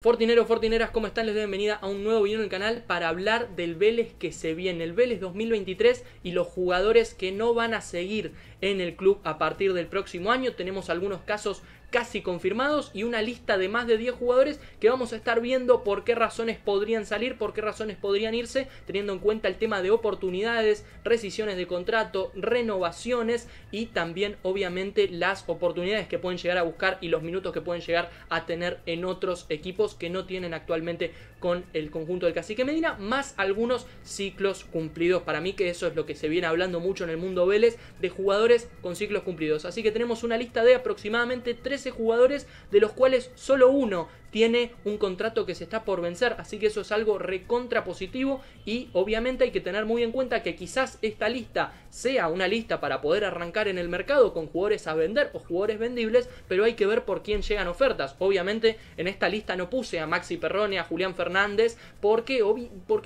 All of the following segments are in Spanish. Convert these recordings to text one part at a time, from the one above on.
Fortineros, fortineras, ¿cómo están? Les doy bienvenida a un nuevo video en el canal para hablar del Vélez que se viene, el Vélez 2023 y los jugadores que no van a seguir en el club a partir del próximo año. Tenemos algunos casos casi confirmados y una lista de más de 10 jugadores que vamos a estar viendo por qué razones podrían salir, por qué razones podrían irse, teniendo en cuenta el tema de oportunidades, rescisiones de contrato, renovaciones y también obviamente las oportunidades que pueden llegar a buscar y los minutos que pueden llegar a tener en otros equipos que no tienen actualmente con el conjunto del Cacique Medina, más algunos ciclos cumplidos. Para mí que eso es lo que se viene hablando mucho en el mundo Vélez, de jugadores con ciclos cumplidos. Así que tenemos una lista de aproximadamente 13 jugadores, de los cuales solo uno tiene un contrato que se está por vencer, así que eso es algo recontra positivo y obviamente hay que tener muy en cuenta que quizás esta lista sea una lista para poder arrancar en el mercado con jugadores a vender o jugadores vendibles, pero hay que ver por quién llegan ofertas. Obviamente en esta lista no puse a Maxi Perrone, a Julián Fernández, porque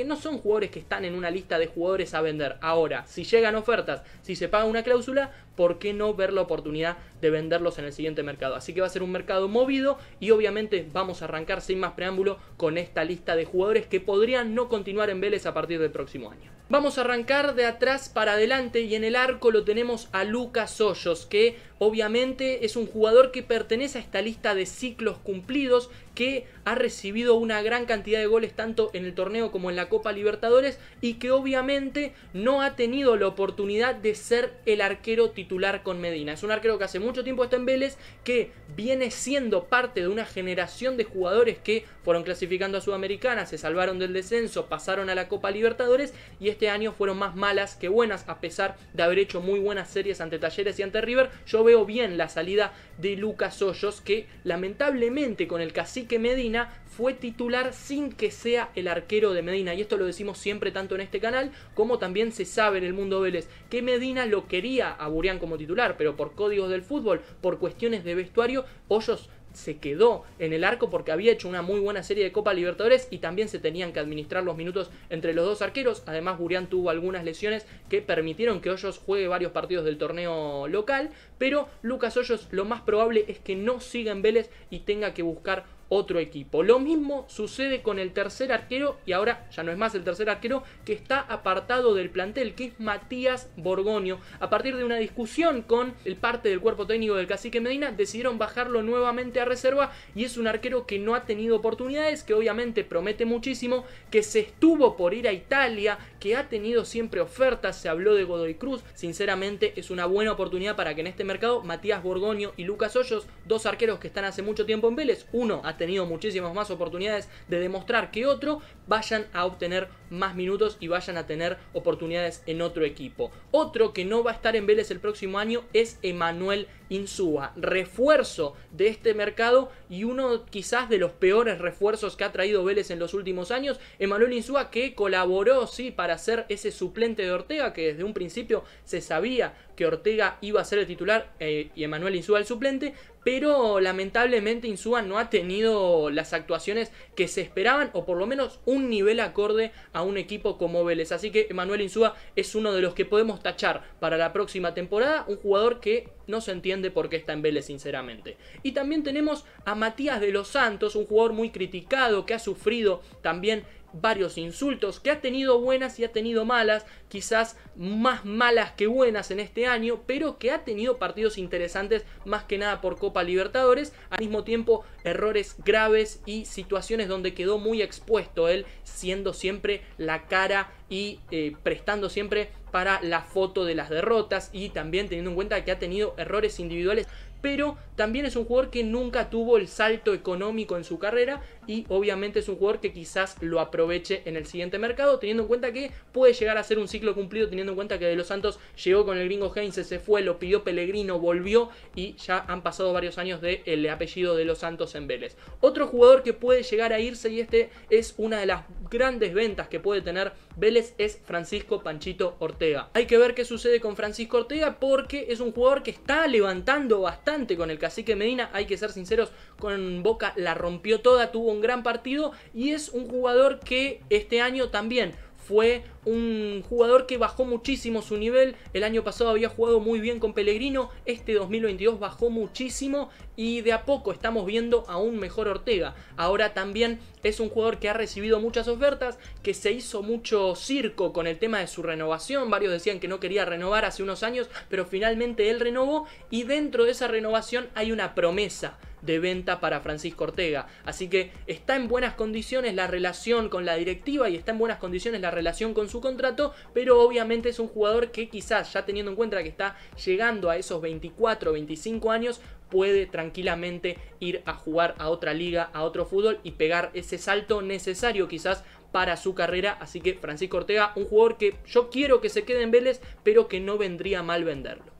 no son jugadores que están en una lista de jugadores a vender. Ahora, si llegan ofertas, si se paga una cláusula, ¿por qué no ver la oportunidad de venderlos en el siguiente mercado? Así que va a ser un mercado movido y obviamente vamos a arrancar sin más preámbulo con esta lista de jugadores que podrían no continuar en Vélez a partir del próximo año. Vamos a arrancar de atrás para adelante y en el arco lo tenemos a Lucas Hoyos, que obviamente es un jugador que pertenece a esta lista de ciclos cumplidos, que ha recibido una gran cantidad de goles tanto en el torneo como en la Copa Libertadores y que obviamente no ha tenido la oportunidad de ser el arquero titular con Medina. Es un arquero que hace mucho tiempo está en Vélez, que viene siendo parte de una generación de jugadores que fueron clasificando a Sudamericana, se salvaron del descenso, pasaron a la Copa Libertadores y este año fueron más malas que buenas, a pesar de haber hecho muy buenas series ante Talleres y ante River. Yo veo bien la salida de Lucas Hoyos, que lamentablemente con el Cacique Medina fue titular sin que sea el arquero de Medina, y esto lo decimos siempre tanto en este canal como también se sabe en el mundo Vélez, que Medina lo quería a Burián como titular, pero por códigos del fútbol, por cuestiones de vestuario, Hoyos se quedó en el arco porque había hecho una muy buena serie de Copa Libertadores y también se tenían que administrar los minutos entre los dos arqueros. Además, Burián tuvo algunas lesiones que permitieron que Hoyos juegue varios partidos del torneo local, pero Lucas Hoyos lo más probable es que no siga en Vélez y tenga que buscar otro equipo. Lo mismo sucede con el tercer arquero, y ahora ya no es más el tercer arquero, que está apartado del plantel, que es Matías Borgoño. A partir de una discusión con el parte del cuerpo técnico del Cacique Medina, decidieron bajarlo nuevamente a reserva, y es un arquero que no ha tenido oportunidades, que obviamente promete muchísimo, que se estuvo por ir a Italia, que ha tenido siempre ofertas, se habló de Godoy Cruz. Sinceramente es una buena oportunidad para que en este mercado Matías Borgoño y Lucas Hoyos, dos arqueros que están hace mucho tiempo en Vélez, uno ha tenido muchísimas más oportunidades de demostrar que otro, vayan a obtener más minutos y vayan a tener oportunidades en otro equipo. Otro que no va a estar en Vélez el próximo año es Emanuel Insúa, refuerzo de este mercado y uno quizás de los peores refuerzos que ha traído Vélez en los últimos años. Emanuel Insúa, que colaboró sí para ser ese suplente de Ortega, que desde un principio se sabía que Ortega iba a ser el titular y Emanuel Insúa el suplente, pero lamentablemente Insúa no ha tenido las actuaciones que se esperaban, o por lo menos un nivel acorde a un equipo como Vélez. Así que Emanuel Insúa es uno de los que podemos tachar para la próxima temporada, un jugador que no se entiende por qué está en Vélez, sinceramente. Y también tenemos a Matías de los Santos, un jugador muy criticado, que ha sufrido también varios insultos, que ha tenido buenas y ha tenido malas, quizás más malas que buenas en este año, pero que ha tenido partidos interesantes, más que nada por Copa Libertadores, al mismo tiempo errores graves y situaciones donde quedó muy expuesto él, siendo siempre la cara y prestando siempre para la foto de las derrotas, y también teniendo en cuenta que ha tenido errores individuales, pero también es un jugador que nunca tuvo el salto económico en su carrera y obviamente es un jugador que quizás lo aproveche en el siguiente mercado, teniendo en cuenta que puede llegar a ser un ciclo cumplido, teniendo en cuenta que De los Santos llegó con el gringo Heinze, se fue, lo pidió Pellegrino, volvió y ya han pasado varios años del apellido De los Santos en Vélez. Otro jugador que puede llegar a irse, y este es una de las grandes ventas que puede tener Vélez, es Francisco Panchito Ortega. Hay que ver qué sucede con Francisco Ortega, porque es un jugador que está levantando bastante con el Cacique Medina. Hay que ser sinceros, con Boca la rompió toda, tuvo un gran partido y es un jugador que este año también fue un jugador que bajó muchísimo su nivel. El año pasado había jugado muy bien con Pellegrino, este 2022 bajó muchísimo y de a poco estamos viendo a un mejor Ortega. Ahora también es un jugador que ha recibido muchas ofertas, que se hizo mucho circo con el tema de su renovación. Varios decían que no quería renovar hace unos años, pero finalmente él renovó, y dentro de esa renovación hay una promesa de venta para Francisco Ortega. Así que está en buenas condiciones la relación con la directiva y está en buenas condiciones la relación con su contrato, pero obviamente es un jugador que quizás, ya teniendo en cuenta que está llegando a esos 24, 25 años, puede tranquilamente ir a jugar a otra liga, a otro fútbol y pegar ese salto necesario quizás para su carrera. Así que Francisco Ortega, un jugador que yo quiero que se quede en Vélez, pero que no vendría mal venderlo.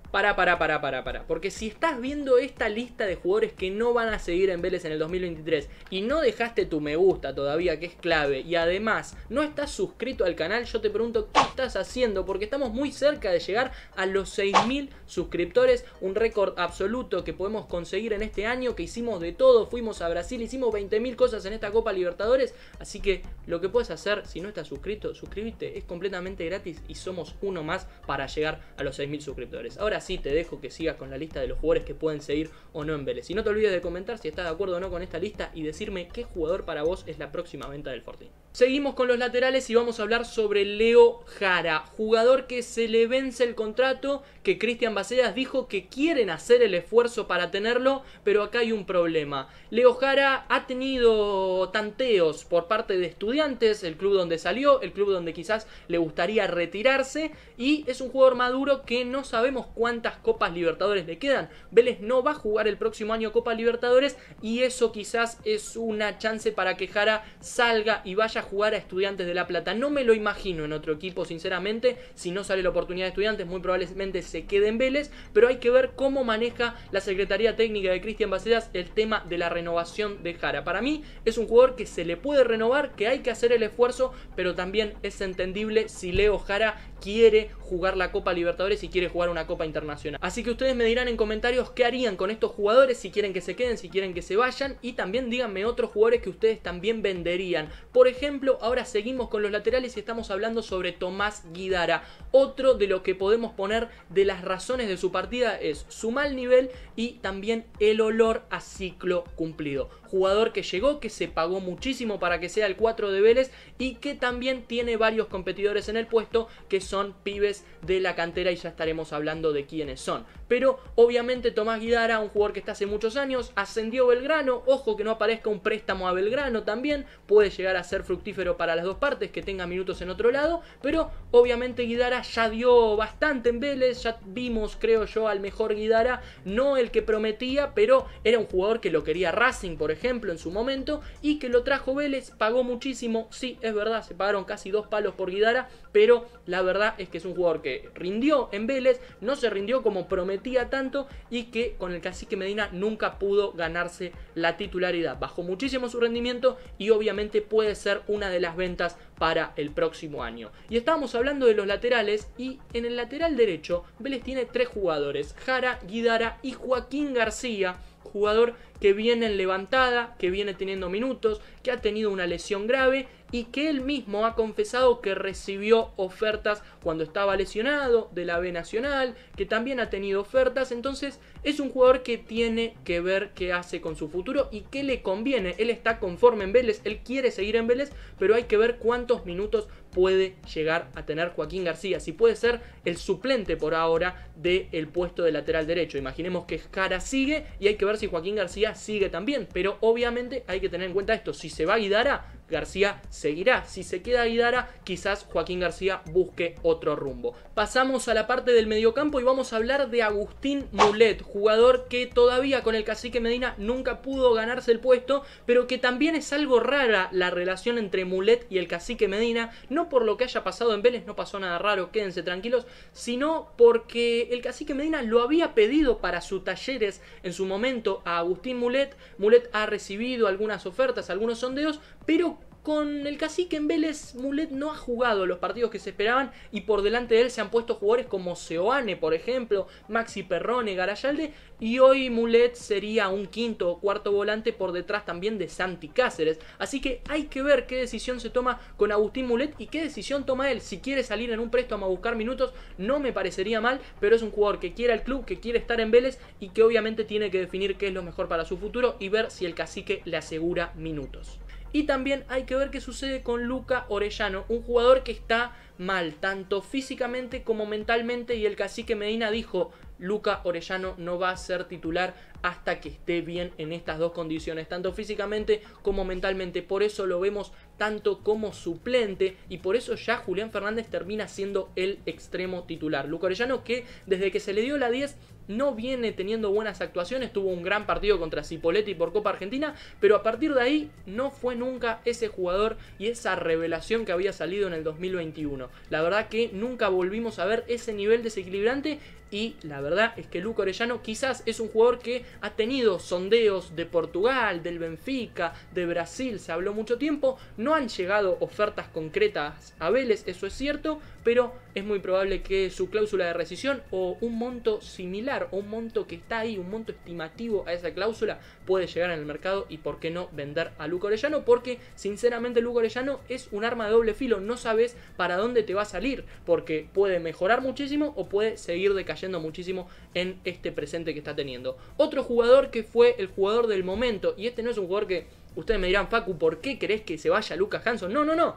Porque si estás viendo esta lista de jugadores que no van a seguir en Vélez en el 2023 y no dejaste tu me gusta todavía, que es clave, y además no estás suscrito al canal, yo te pregunto qué estás haciendo, porque estamos muy cerca de llegar a los 6000 suscriptores, un récord absoluto que podemos conseguir en este año, que hicimos de todo, fuimos a Brasil, hicimos 20.000 cosas en esta Copa Libertadores. Así que lo que puedes hacer, si no estás suscrito, suscríbete, es completamente gratis y somos uno más para llegar a los 6000 suscriptores. Ahora sí, te dejo que sigas con la lista de los jugadores que pueden seguir o no en Vélez. Y no te olvides de comentar si estás de acuerdo o no con esta lista y decirme qué jugador para vos es la próxima venta del Fortín. Seguimos con los laterales y vamos a hablar sobre Leo Jara, jugador que se le vence el contrato, que Cristian Bacedas dijo que quieren hacer el esfuerzo para tenerlo, pero acá hay un problema. Leo Jara ha tenido tanteos por parte de Estudiantes, el club donde salió, el club donde quizás le gustaría retirarse, y es un jugador maduro que no sabemos cuántas Copas Libertadores le quedan. Vélez no va a jugar el próximo año Copa Libertadores y eso quizás es una chance para que Jara salga y vaya a jugar a Estudiantes de La Plata. No me lo imagino en otro equipo, sinceramente. Si no sale la oportunidad de Estudiantes, muy probablemente se quede en Vélez, pero hay que ver cómo maneja la Secretaría Técnica de Cristian Bacedas el tema de la renovación de Jara. Para mí es un jugador que se le puede renovar, que hay que hacer el esfuerzo, pero también es entendible si Leo Jara quiere jugar la Copa Libertadores y quiere jugar una Copa Internacional. Así que ustedes me dirán en comentarios qué harían con estos jugadores, si quieren que se queden, si quieren que se vayan, y también díganme otros jugadores que ustedes también venderían. Por ejemplo, ahora seguimos con los laterales y estamos hablando sobre Tomás Guidara. Otro de lo que podemos poner de las razones de su partida es su mal nivel y también el olor a ciclo cumplido. Jugador que llegó, que se pagó muchísimo para que sea el 4 de Vélez y que también tiene varios competidores en el puesto que son pibes de la cantera y ya estaremos hablando de quiénes son. Pero obviamente Tomás Guidara, un jugador que está hace muchos años, ascendió Belgrano, ojo que no aparezca un préstamo a Belgrano también, puede llegar a ser fructífero para las dos partes, que tenga minutos en otro lado, pero obviamente Guidara ya dio bastante en Vélez, ya vimos creo yo al mejor Guidara, no el que prometía, pero era un jugador que lo quería Racing por ejemplo en su momento y que lo trajo Vélez, pagó muchísimo, sí es verdad, se pagaron casi 2 palos por Guidara, pero la verdad es que es un jugador que rindió en Vélez, no se rindió como prometía tanto y que con el Cacique Medina nunca pudo ganarse la titularidad. Bajó muchísimo su rendimiento y obviamente puede ser una de las ventas para el próximo año. Y estábamos hablando de los laterales y en el lateral derecho Vélez tiene 3 jugadores, Jara, Guidara y Joaquín García, jugador que viene en levantada, que viene teniendo minutos, que ha tenido una lesión grave y que él mismo ha confesado que recibió ofertas cuando estaba lesionado de la B Nacional, que también ha tenido ofertas. Entonces es un jugador que tiene que ver qué hace con su futuro y qué le conviene. Él está conforme en Vélez, él quiere seguir en Vélez, pero hay que ver cuántos minutos puede llegar a tener Joaquín García, si puede ser el suplente por ahora del puesto de lateral derecho. Imaginemos que Jara sigue y hay que ver si Joaquín García sigue también, pero obviamente hay que tener en cuenta esto: si se va Guidara, García seguirá. Si se queda Guidara, quizás Joaquín García busque otro rumbo. Pasamos a la parte del mediocampo y vamos a hablar de Agustín Mulet, jugador que todavía con el Cacique Medina nunca pudo ganarse el puesto, pero que también es algo rara la relación entre Mulet y el Cacique Medina, no por lo que haya pasado en Vélez, no pasó nada raro, quédense tranquilos, sino porque el Cacique Medina lo había pedido para sus Talleres en su momento a Agustín Mulet. Mulet ha recibido algunas ofertas, algunos sondeos, pero pero con el Cacique en Vélez, Mulet no ha jugado los partidos que se esperaban y por delante de él se han puesto jugadores como Seoane, por ejemplo, Maxi Perrone, Garayalde, y hoy Mulet sería un quinto o cuarto volante por detrás también de Santi Cáceres. Así que hay que ver qué decisión se toma con Agustín Mulet y qué decisión toma él. Si quiere salir en un préstamo a buscar minutos, no me parecería mal, pero es un jugador que quiere al club, que quiere estar en Vélez y que obviamente tiene que definir qué es lo mejor para su futuro y ver si el Cacique le asegura minutos. Y también hay que ver qué sucede con Luca Orellano, un jugador que está mal, tanto físicamente como mentalmente, y el Cacique Medina dijo: Luca Orellano no va a ser titular hasta que esté bien en estas dos condiciones, tanto físicamente como mentalmente. Por eso lo vemos tanto como suplente y por eso ya Julián Fernández termina siendo el extremo titular. Luca Orellano, que desde que se le dio la 10 no viene teniendo buenas actuaciones, tuvo un gran partido contra Cipolletti por Copa Argentina, pero a partir de ahí no fue nunca ese jugador y esa revelación que había salido en el 2021. La verdad que nunca volvimos a ver ese nivel desequilibrante. Y la verdad es que Luca Orellano quizás es un jugador que ha tenido sondeos de Portugal, del Benfica, de Brasil, se habló mucho tiempo, no han llegado ofertas concretas a Vélez, eso es cierto, pero es muy probable que su cláusula de rescisión o un monto similar o un monto que está ahí, un monto estimativo a esa cláusula puede llegar en el mercado y por qué no vender a Luca Orellano, porque sinceramente Luca Orellano es un arma de doble filo, no sabes para dónde te va a salir, porque puede mejorar muchísimo o puede seguir decayendo muchísimo en este presente que está teniendo. Otro jugador que fue el jugador del momento, y este no es un jugador que ustedes me dirán: Facu, ¿por qué querés que se vaya Lucas Hanson? No.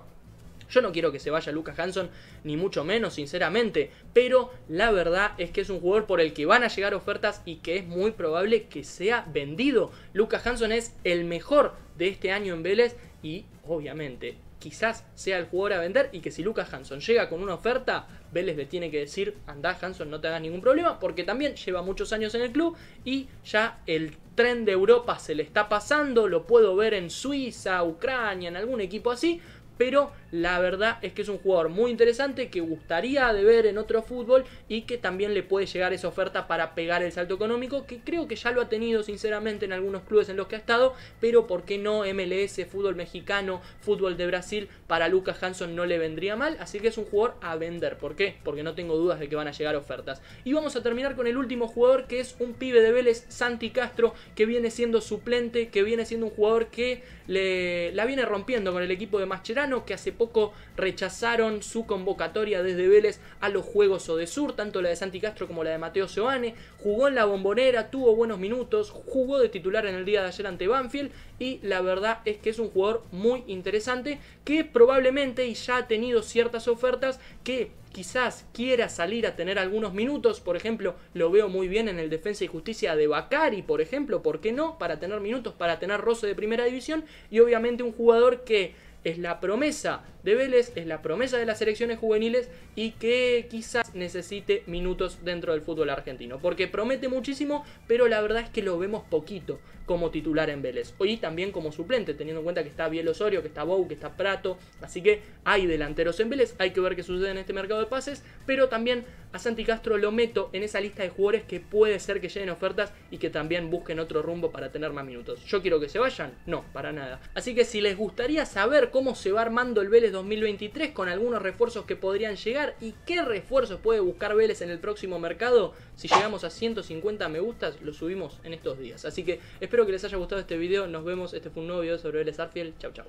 Yo no quiero que se vaya Lucas Hanson, ni mucho menos, sinceramente. Pero la verdad es que es un jugador por el que van a llegar ofertas y que es muy probable que sea vendido. Lucas Hanson es el mejor de este año en Vélez y obviamente quizás sea el jugador a vender, y que si Lucas Hanson llega con una oferta, Vélez le tiene que decir: andá Hanson, no te hagas ningún problema, porque también lleva muchos años en el club y ya el tren de Europa se le está pasando, lo puedo ver en Suiza, Ucrania, en algún equipo así. Pero la verdad es que es un jugador muy interesante que gustaría de ver en otro fútbol y que también le puede llegar esa oferta para pegar el salto económico, que creo que ya lo ha tenido sinceramente en algunos clubes en los que ha estado, pero ¿por qué no MLS, fútbol mexicano, fútbol de Brasil? Para Lucas Hanson no le vendría mal, así que es un jugador a vender. ¿Por qué? Porque no tengo dudas de que van a llegar ofertas. Y vamos a terminar con el último jugador, que es un pibe de Vélez, Santi Castro, que viene siendo suplente, que viene siendo un jugador que la viene rompiendo con el equipo de Mascherano, que hace poco rechazaron su convocatoria desde Vélez a los Juegos Odesur, tanto la de Santi Castro como la de Mateo Seoane. Jugó en la Bombonera, tuvo buenos minutos, jugó de titular en el día de ayer ante Banfield y la verdad es que es un jugador muy interesante que probablemente, y ya ha tenido ciertas ofertas, que quizás quiera salir a tener algunos minutos. Por ejemplo, lo veo muy bien en el Defensa y Justicia de Bacari, por ejemplo, ¿por qué no? Para tener minutos, para tener roce de primera división, y obviamente un jugador que es la promesa de Vélez, es la promesa de las selecciones juveniles y que quizás necesite minutos dentro del fútbol argentino, porque promete muchísimo, pero la verdad es que lo vemos poquito como titular en Vélez, y también como suplente, teniendo en cuenta que está Biel Osorio, que está Bou, que está Prato, así que hay delanteros en Vélez. Hay que ver qué sucede en este mercado de pases, pero también a Santi Castro lo meto en esa lista de jugadores que puede ser que lleguen ofertas y que también busquen otro rumbo para tener más minutos. ¿Yo quiero que se vayan? No, para nada. Así que si les gustaría saber cómo se va armando el Vélez 2023 con algunos refuerzos que podrían llegar y qué refuerzos puede buscar Vélez en el próximo mercado, si llegamos a 150 me gustas, lo subimos en estos días. Así que espero que les haya gustado este video, nos vemos, este fue un nuevo video sobre Vélez Sarsfield, chau chau.